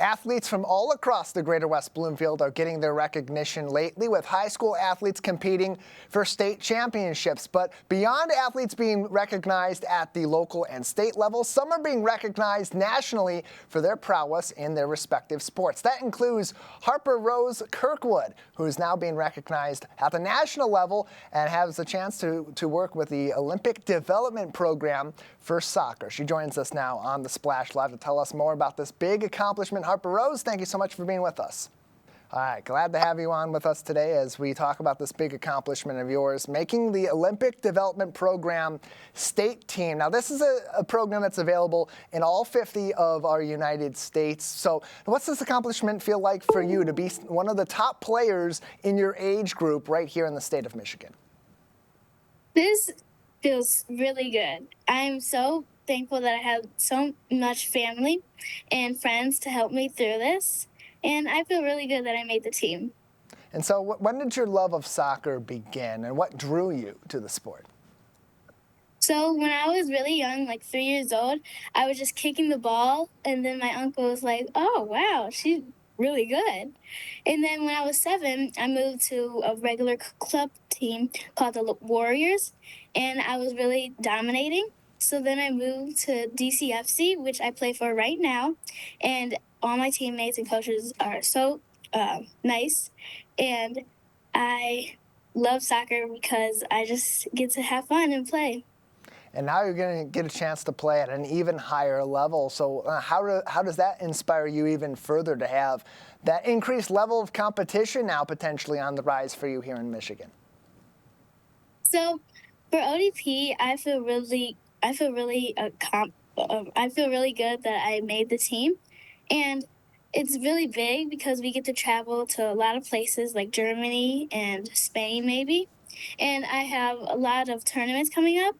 Athletes from all across the greater West Bloomfield are getting their recognition lately, with high school athletes competing for state championships. But beyond athletes being recognized at the local and state level, some are being recognized nationally for their prowess in their respective sports. That includes Harper Rose Kirkwood, who is now being recognized at the national level and has a chance to work with the Olympic Development Program for soccer. She joins us now on the Splash Live to tell us more about this big accomplishment. Harper Rose, thank you so much for being with us. All right, glad to have you on with us today as we talk about this big accomplishment of yours, making the Olympic Development Program state team. Now, this is a program that's available in all 50 of our United States. So what's this accomplishment feel like for you to be one of the top players in your age group right here in the state of Michigan? This feels really good. I'm so thankful that I have so much family and friends to help me through this, and I feel really good that I made the team. And so when did your love of soccer begin, and what drew you to the sport? So when I was really young, like 3 years old, I was just kicking the ball, and then my uncle was like, "Oh, wow, she's really good." And then when I was 7, I moved to a regular club team called the Warriors, and I was really dominating. So then I moved to DCFC, which I play for right now, and all my teammates and coaches are so nice, and I love soccer because I just get to have fun and play. And now you're going to get a chance to play at an even higher level. So how does that inspire you even further to have that increased level of competition now potentially on the rise for you here in Michigan? So for ODP, I feel really good that I made the team, and it's really big because we get to travel to a lot of places like Germany and Spain maybe, and I have a lot of tournaments coming up,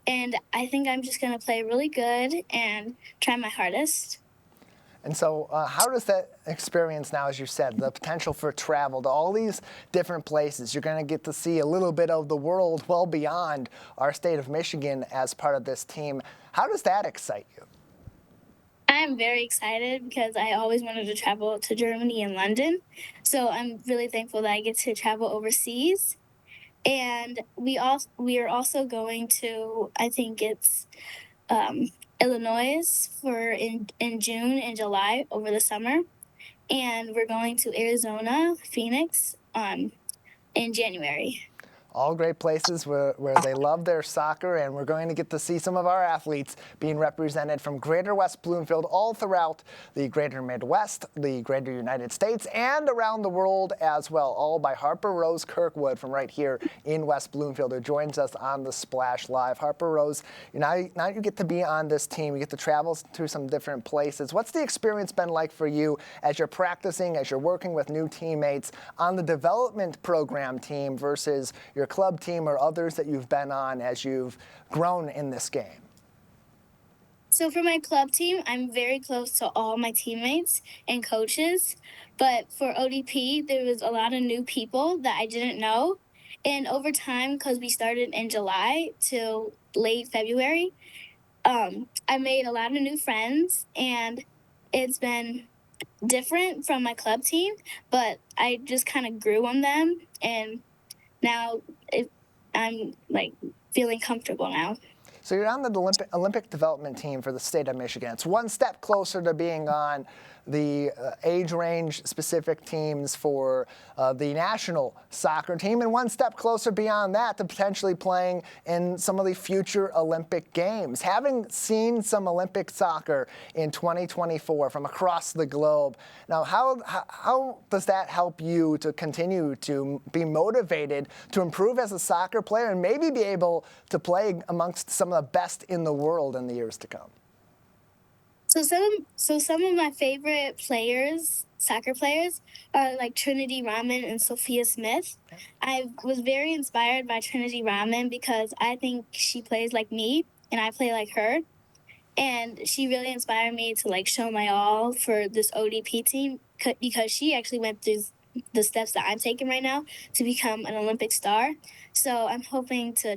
and I think I'm just gonna play really good and try my hardest. And so how does that experience now, as you said, the potential for travel to all these different places, you're going to get to see a little bit of the world well beyond our state of Michigan as part of this team. How does that excite you? I'm very excited because I always wanted to travel to Germany and London, so I'm really thankful that I get to travel overseas. And we are also going to, I think it's Illinois for in June and July over the summer, and we're going to Arizona, Phoenix, in January. All great places where they love their soccer, and we're going to get to see some of our athletes being represented from greater West Bloomfield all throughout the greater Midwest, the greater United States, and around the world as well, all by Harper Rose Kirkwood from right here in West Bloomfield, who joins us on the Splash Live. Harper Rose, now you get to be on this team. You get to travel to some different places. What's the experience been like for you as you're practicing, as you're working with new teammates on the development program team versus your club team or others that you've been on as you've grown in this game? So for my club team, I'm very close to all my teammates and coaches. But for ODP, there was a lot of new people that I didn't know. And over time, because we started in July till late February, I made a lot of new friends, and it's been different from my club team, but I just kind of grew on them, and now I'm like feeling comfortable now. So you're on the Olympic development team for the state of Michigan. It's one step closer to being on the age range specific teams for the national soccer team, and one step closer beyond that to potentially playing in some of the future Olympic Games. Having seen some Olympic soccer in 2024 from across the globe, now how does that help you to continue to be motivated to improve as a soccer player and maybe be able to play amongst some of the best in the world in the years to come? So some of my favorite players, soccer players, are like Trinity Rodman and Sophia Smith. I was very inspired by Trinity Rodman because I think she plays like me and I play like her. And she really inspired me to like show my all for this ODP team because she actually went through the steps that I'm taking right now to become an Olympic star. So I'm hoping to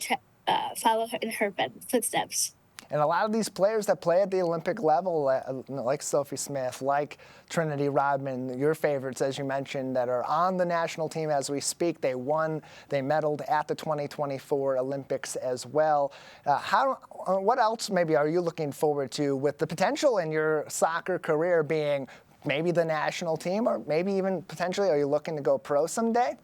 follow her in her footsteps. And a lot of these players that play at the Olympic level, like Sophie Smith, like Trinity Rodman, your favorites, as you mentioned, that are on the national team as we speak. They medaled at the 2024 Olympics as well. What else maybe are you looking forward to with the potential in your soccer career being maybe the national team, or maybe even potentially, are you looking to go pro someday?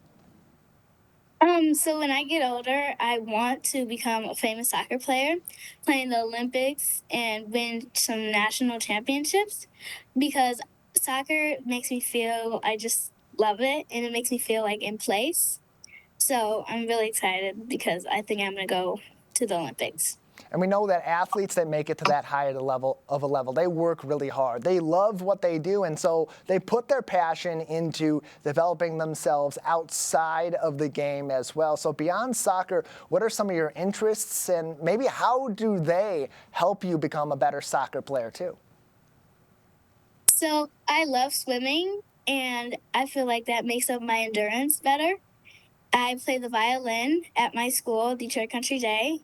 So when I get older, I want to become a famous soccer player, play in the Olympics, and win some national championships because soccer makes me feel I just love it and it makes me feel like in place. So I'm really excited because I think I'm going to go to the Olympics. And we know that athletes that make it to that high level, they work really hard. They love what they do, and so they put their passion into developing themselves outside of the game as well. So beyond soccer, what are some of your interests, and maybe how do they help you become a better soccer player too? So I love swimming, and I feel like that makes up my endurance better. I play the violin at my school, Detroit Country Day,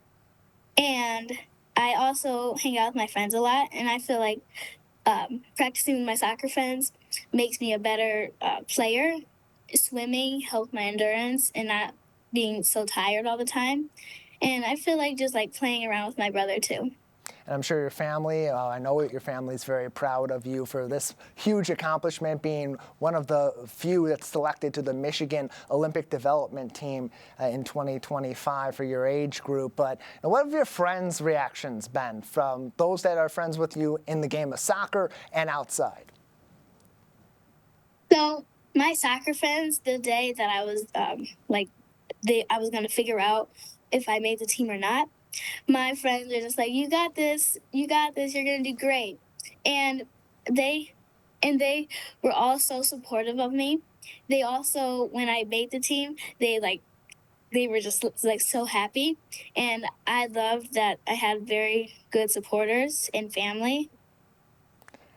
and I also hang out with my friends a lot, and I feel like practicing with my soccer friends makes me a better player. Swimming helps my endurance and not being so tired all the time. And I feel like just like playing around with my brother too. And I'm sure your family, I know your family is very proud of you for this huge accomplishment, being one of the few that's selected to the Michigan Olympic development team in 2025 for your age group. But what have your friends' reactions been from those that are friends with you in the game of soccer and outside? So my soccer friends, the day that I was I was gonna figure out if I made the team or not. My friends are just like, you got this, you're gonna do great. And they they were all so supportive of me. They also, when I made the team, they were just like so happy. And I love that I had very good supporters and family.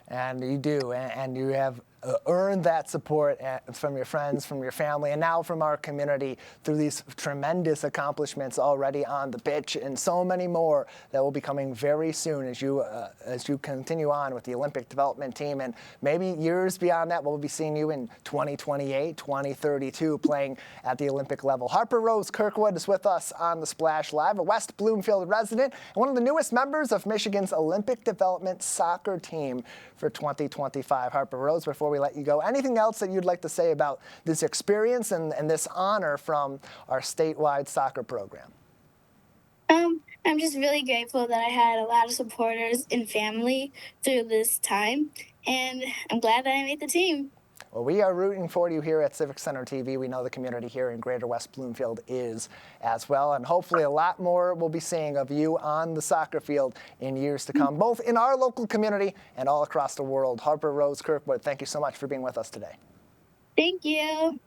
And you do, and you have earned that support from your friends, from your family, and now from our community through these tremendous accomplishments already on the pitch, and so many more that will be coming very soon as you continue on with the Olympic development team, and maybe years beyond that, we'll be seeing you in 2028, 2032, playing at the Olympic level. Harper Rose Kirkwood is with us on the Splash Live, a West Bloomfield resident and one of the newest members of Michigan's Olympic development soccer team for 2025. Harper Rose, before we let you go, anything else that you'd like to say about this experience and this honor from our statewide soccer program? I'm just really grateful that I had a lot of supporters and family through this time, and I'm glad that I made the team. Well, we are rooting for you here at Civic Center TV. We know the community here in Greater West Bloomfield is as well, and hopefully a lot more we'll be seeing of you on the soccer field in years to come, both in our local community and all across the world. Harper Rose Kirkwood, thank you so much for being with us today. Thank you.